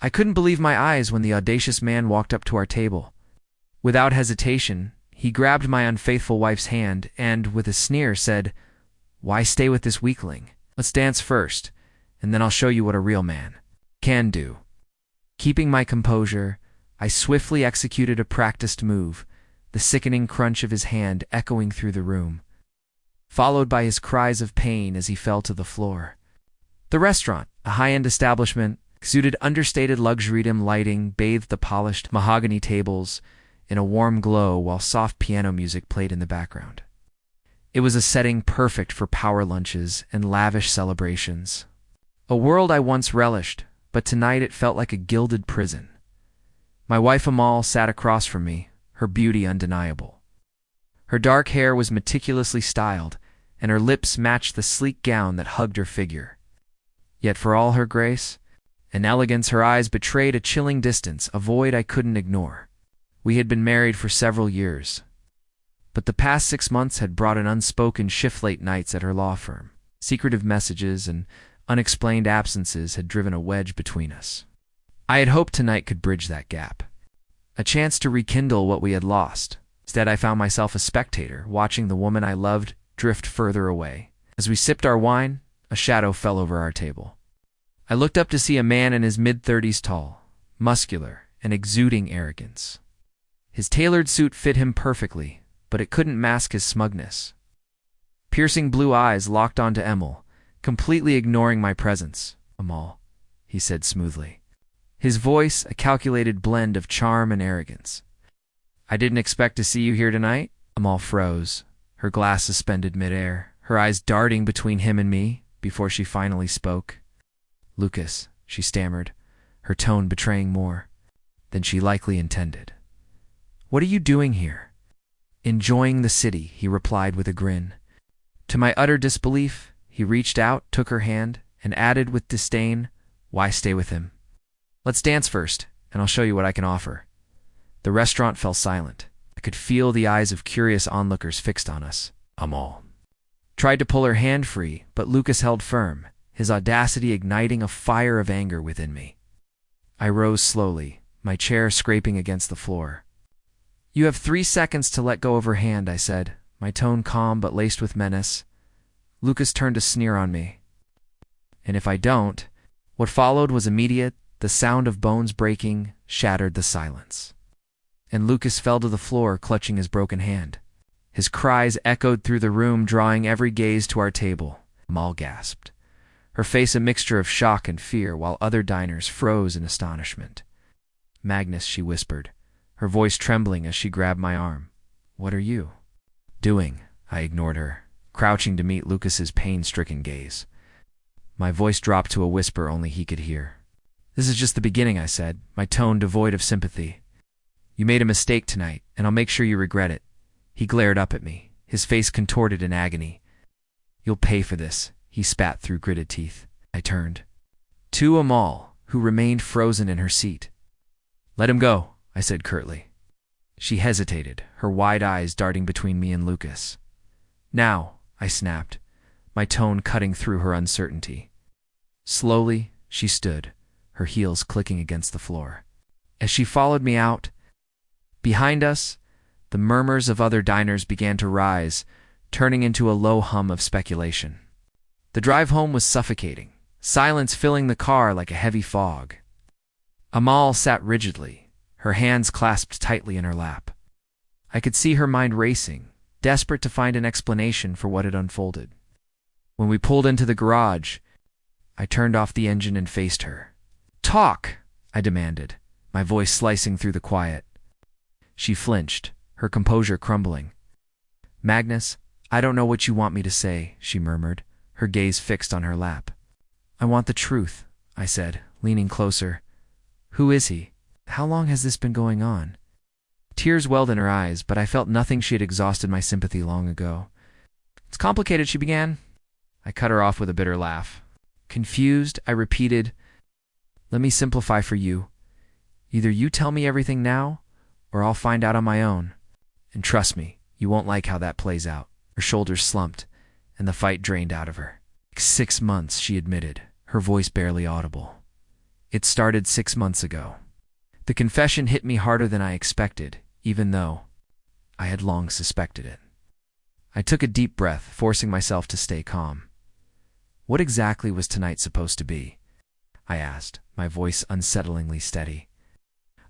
I couldn't believe my eyes when the audacious man walked up to our table. Without hesitation, he grabbed my unfaithful wife's hand and, with a sneer, said, "Why stay with this weakling? Let's dance first, and then I'll show you what a real man can do." Keeping my composure, I swiftly executed a practiced move, the sickening crunch of his hand echoing through the room, followed by his cries of pain as he fell to the floor. The restaurant, a high-end establishment, exuded understated luxury. Dim lighting bathed the polished mahogany tables in a warm glow while soft piano music played in the background. It was a setting perfect for power lunches and lavish celebrations. A world I once relished, but tonight it felt like a gilded prison. My wife Amal sat across from me, her beauty undeniable. Her dark hair was meticulously styled, and her lips matched the sleek gown that hugged her figure. Yet for all her grace and elegance, her eyes betrayed a chilling distance, a void I couldn't ignore. We had been married for several years, but the past 6 months had brought an unspoken shift. Late nights at her law firm, secretive messages, and unexplained absences had driven a wedge between us. I had hoped tonight could bridge that gap, a chance to rekindle what we had lost. Instead, I found myself a spectator, watching the woman I loved drift further away. As we sipped our wine, a shadow fell over our table. I looked up to see a man in his mid-30s, tall, muscular, and exuding arrogance. His tailored suit fit him perfectly, but it couldn't mask his smugness. Piercing blue eyes locked onto Emil, completely ignoring my presence. "Amal," he said smoothly, his voice a calculated blend of charm and arrogance. "I didn't expect to see you here tonight." Amal froze, her glass suspended midair, her eyes darting between him and me before she finally spoke. "Lucas," she stammered, her tone betraying more than she likely intended. "What are you doing here?" "Enjoying the city," he replied with a grin. To my utter disbelief, he reached out, took her hand, and added with disdain, "Why stay with him? Let's dance first, and I'll show you what I can offer." The restaurant fell silent. I could feel the eyes of curious onlookers fixed on us. Amal tried to pull her hand free, but Lucas held firm, his audacity igniting a fire of anger within me. I rose slowly, my chair scraping against the floor. "You have 3 seconds to let go of her hand," I said, my tone calm but laced with menace. Lucas turned a sneer on me. "And if I don't?" What followed was immediate. The sound of bones breaking shattered the silence, and Lucas fell to the floor, clutching his broken hand. His cries echoed through the room, drawing every gaze to our table. Amal gasped, her face a mixture of shock and fear, while other diners froze in astonishment. "Magnus," she whispered, her voice trembling as she grabbed my arm. "What are you doing?" I ignored her, crouching to meet Lucas's pain-stricken gaze. My voice dropped to a whisper only he could hear. "This is just the beginning," I said, my tone devoid of sympathy. "You made a mistake tonight, and I'll make sure you regret it." He glared up at me, his face contorted in agony. "You'll pay for this," he spat through gritted teeth. I turned to Amal, who remained frozen in her seat. "Let him go," I said curtly. She hesitated, her wide eyes darting between me and Lucas. "Now," I snapped, my tone cutting through her uncertainty. Slowly, she stood, her heels clicking against the floor. As she followed me out, behind us, the murmurs of other diners began to rise, turning into a low hum of speculation. The drive home was suffocating, silence filling the car like a heavy fog. Amal sat rigidly, her hands clasped tightly in her lap. I could see her mind racing, desperate to find an explanation for what had unfolded. When we pulled into the garage, I turned off the engine and faced her. "Talk!" I demanded, my voice slicing through the quiet. She flinched, her composure crumbling. "Magnus, I don't know what you want me to say," she murmured, her gaze fixed on her lap. "I want the truth," I said, leaning closer. "Who is he? How long has this been going on?" Tears welled in her eyes, but I felt nothing. She had exhausted my sympathy long ago. "It's complicated," she began. I cut her off with a bitter laugh. Confused, I repeated, "Let me simplify for you. Either you tell me everything now, or I'll find out on my own. And trust me, you won't like how that plays out." Her shoulders slumped, and the fight drained out of her. "6 months," she admitted, her voice barely audible. It started 6 months ago. The confession hit me harder than I expected, even though I had long suspected it. I took a deep breath, forcing myself to stay calm. What exactly was tonight supposed to be? I asked, my voice unsettlingly steady.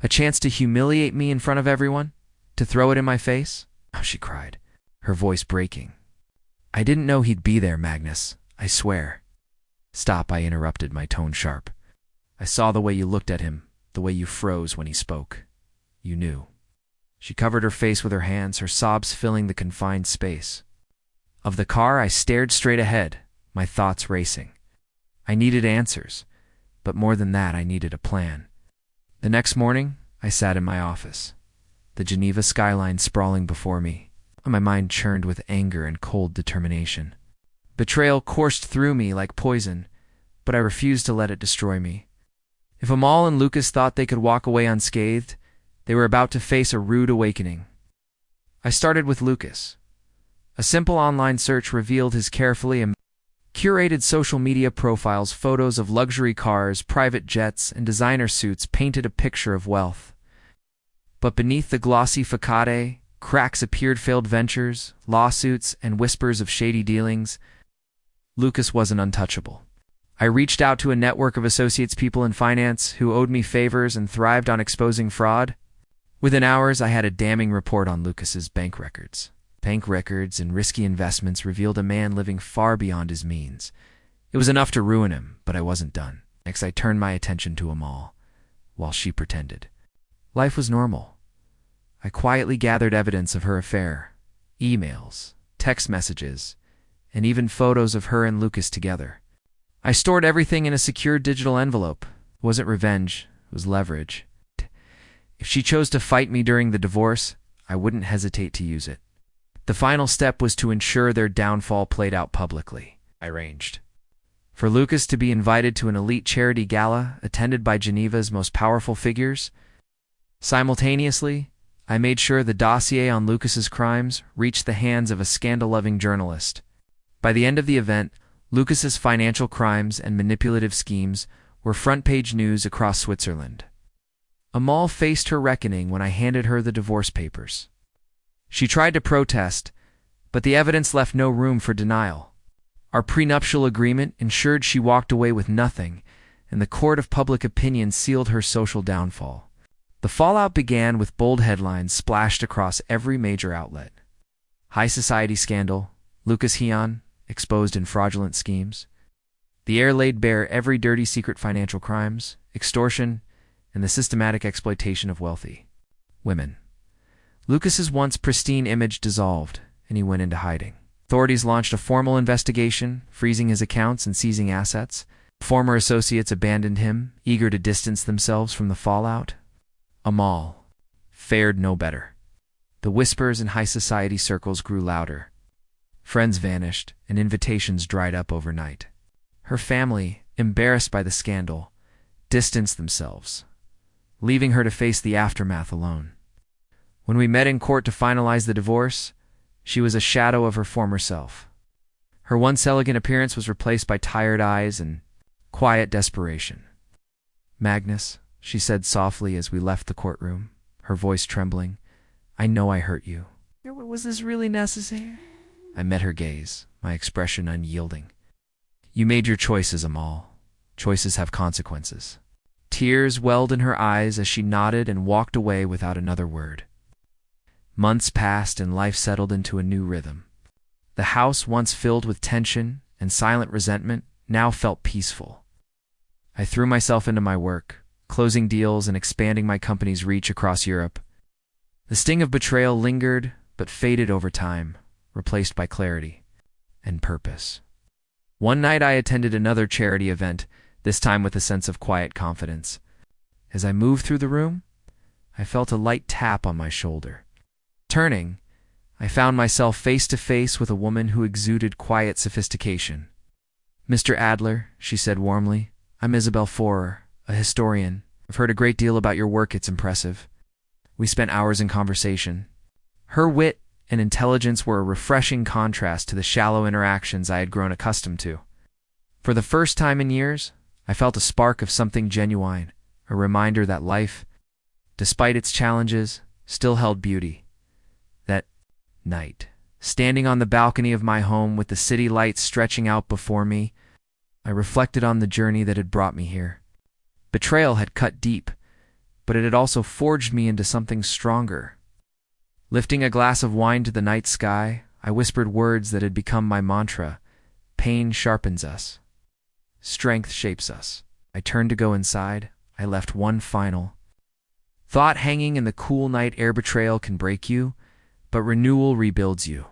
A chance to humiliate me in front of everyone? To throw it in my face? Oh, she cried, her voice breaking. I didn't know he'd be there, Magnus, I swear. Stop, I interrupted, my tone sharp. I saw the way you looked at him, the way you froze when he spoke. You knew. She covered her face with her hands, her sobs filling the confined space. Of the car, I stared straight ahead, my thoughts racing. I needed answers, but more than that, I needed a plan. The next morning, I sat in my office, the Geneva skyline sprawling before me. My mind churned with anger and cold determination. Betrayal coursed through me like poison, but I refused to let it destroy me. If Amal and Lucas thought they could walk away unscathed, they were about to face a rude awakening. I started with Lucas. A simple online search revealed his carefully curated social media profiles. Photos of luxury cars, private jets, and designer suits painted a picture of wealth. But beneath the glossy facade, cracks appeared: failed ventures, lawsuits, and whispers of shady dealings. Lucas wasn't untouchable. I reached out to a network of associates, people in finance, who owed me favors and thrived on exposing fraud. Within hours, I had a damning report on Lucas's bank records. Bank records and risky investments revealed a man living far beyond his means. It was enough to ruin him, but I wasn't done. Next, I turned my attention to Amal, while she pretended. Life was normal. I quietly gathered evidence of her affair, emails, text messages, and even photos of her and Lucas together. I stored everything in a secure digital envelope. It wasn't revenge, it was leverage. If she chose to fight me during the divorce, I wouldn't hesitate to use it. The final step was to ensure their downfall played out publicly. I arranged for Lucas to be invited to an elite charity gala attended by Geneva's most powerful figures. Simultaneously, I made sure the dossier on Lucas's crimes reached the hands of a scandal-loving journalist. By the end of the event, Lucas's financial crimes and manipulative schemes were front-page news across Switzerland. Amal faced her reckoning when I handed her the divorce papers. She tried to protest, but the evidence left no room for denial. Our prenuptial agreement ensured she walked away with nothing, and the court of public opinion sealed her social downfall. The fallout began with bold headlines splashed across every major outlet. High society scandal, Lucas Heon, exposed in fraudulent schemes. The air laid bare every dirty secret: financial crimes, extortion, and the systematic exploitation of wealthy women. Lucas's once pristine image dissolved, and he went into hiding. Authorities launched a formal investigation, freezing his accounts and seizing assets. Former associates abandoned him, eager to distance themselves from the fallout. Amal fared no better. The whispers in high society circles grew louder. Friends vanished, and invitations dried up overnight. Her family, embarrassed by the scandal, distanced themselves, leaving her to face the aftermath alone. When we met in court to finalize the divorce, she was a shadow of her former self. Her once elegant appearance was replaced by tired eyes and quiet desperation. "Magnus," she said softly as we left the courtroom, her voice trembling, "I know I hurt you. Was this really necessary?" I met her gaze, my expression unyielding. "You made your choices, Amal. Choices have consequences." Tears welled in her eyes as she nodded and walked away without another word. Months passed and life settled into a new rhythm. The house, once filled with tension and silent resentment, now felt peaceful. I threw myself into my work, closing deals and expanding my company's reach across Europe. The sting of betrayal lingered but faded over time, replaced by clarity and purpose. One night I attended another charity event, this time with a sense of quiet confidence. As I moved through the room, I felt a light tap on my shoulder. Turning, I found myself face to face with a woman who exuded quiet sophistication. "Mr. Adler," she said warmly, "I'm Isabel Forer, a historian. I've heard a great deal about your work, it's impressive." We spent hours in conversation. Her wit and intelligence were a refreshing contrast to the shallow interactions I had grown accustomed to. For the first time in years, I felt a spark of something genuine, a reminder that life, despite its challenges, still held beauty. That night, standing on the balcony of my home with the city lights stretching out before me, I reflected on the journey that had brought me here. Betrayal had cut deep, but it had also forged me into something stronger. Lifting a glass of wine to the night sky, I whispered words that had become my mantra. Pain sharpens us. Strength shapes us. I turned to go inside. I left one final thought hanging in the cool night air. Betrayal can break you, but renewal rebuilds you.